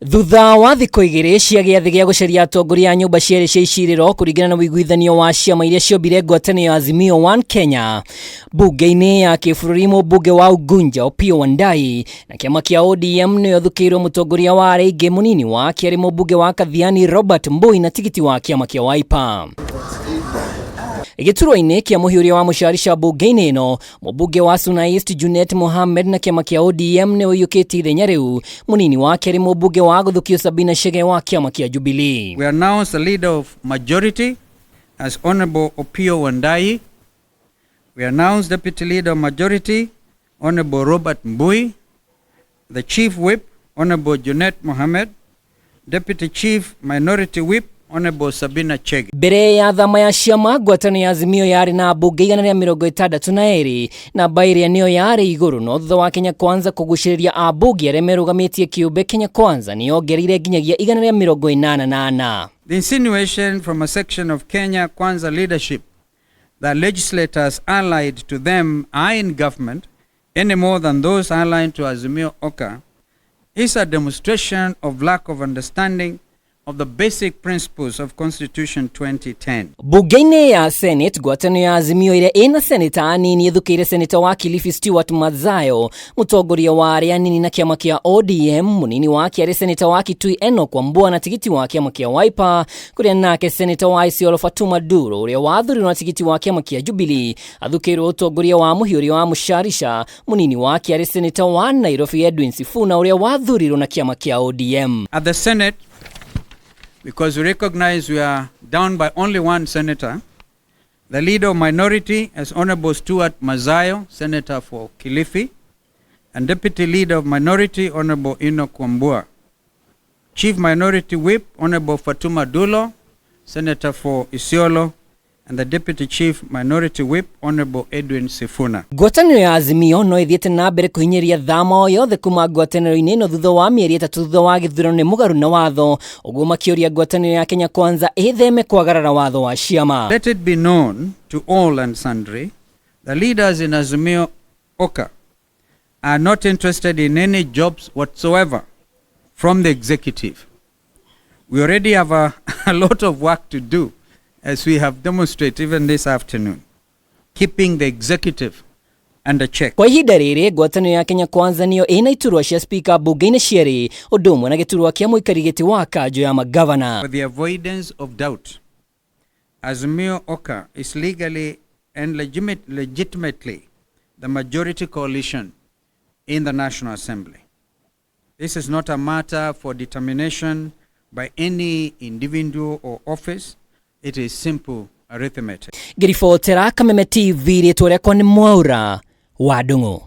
Thutha wa thiku igiri cia giathi gia guceria atongoria a nyumba cieri cia iciriro kuringana na wiguithanio wa ciama iria ciombire Ngwataniro ya Azimio One Kenya, mbungeini ya kibururi mbunge wa Ugunja Opiyo Wandayi na kiama kia ODM nio thukiirwo mutongoria wa aria ingi munini wa kiari mbunge wa Thiini Robert Mbui na tigiti wa kiama kia Wiper. Giturwa-ini kia muhiuria wa mucarisha mbunge-ini ino, mbunge wa Suna East Junet Mohamed na kiama kia ODM ne uyukiti ithenya riu munini wa keri mbunge wa guthukio Sabina Chege wa kiama kia Jubilee. We announce the leader of majority as Honorable Opiyo Wandayi. We announce deputy leader of majority Honorable Robert Mbui, the chief whip Honorable Junet Mohamed, deputy chief minority whip Honorable Sabina Chege. Mbere ya thama ya ciama Ngwataniro ya Azimio yari na mbunge 162 na Bairia niyo yari iguru no thutha wa Kenya Kwanza kuguciriria ambunge aria merugamitie kiumbe Kenya Kwanza ni ongereire nginyagia 188. The insinuation from a section of Kenya Kwanza leadership that legislators allied to them are in government any more than those allied to Azimio Oka is a demonstration of lack of understanding of the basic principles of Constitution 2010. Mbunge-ini ya Senate Ngwataniro ya Azimio iria ina seneta anini ithukire seneta wa Kilifi Stewart Mazayo, mutongoria wa aria anini na kiama kia ODM munini wa kiari seneta wa Kitui Enoch Wambua na tigiti wa kiama kia Wiper, kuria nake seneta wa Isiolo Fatuma Duro uria wathurirwo na tigiti wa kiama kia Jubilee athukirwo utongoria wa muhiuria wa mucarisha munini wa kiari seneta wa Nairobi Edwin Sifuna uria wathurirwo na kiama kia ODM. At the Senate, because we recognize we are down by only one senator, the leader of minority is Honorable Stuart Mazayo, senator for Kilifi, and deputy leader of minority Honorable Enoch Wambua. Chief minority whip Honorable Fatuma Dulo, senator for Isiolo, and the deputy chief minority whip Honorable Edwin Sifuna. Ngwataniro ya Azimio no ithiete na mbere kuhinyiria thama yothe kuma ngwataniro-ini ino thutha wa mieri 3 thutha wa githurano ni mugaru na watho uguo makiuria ngwataniro ya Kenya Kwanza itheme kwagarara watho wa ciama. Let it be known to all and sundry, the leaders in Azimio Oka are not interested in any jobs whatsoever from the executive. We already have a lot of work to do, as we have demonstrated even this afternoon, keeping the executive under check. Kwa ihinda riri ngwataniro ya Kenya Kwanza niyo ina iturwa cia speaker mbunge-ini cieri undu umwe na giturwa kia muikari giti wa kanjo ya magavana. For the avoidance of doubt, Azimio Oka is legally and legitimately the majority coalition in the National Assembly. This is not a matter for determination by any individual or office. It is simple arithmetic. Ngiribotera Kameme TV ritwa riakwa ni Mwaura wa Ndung'u.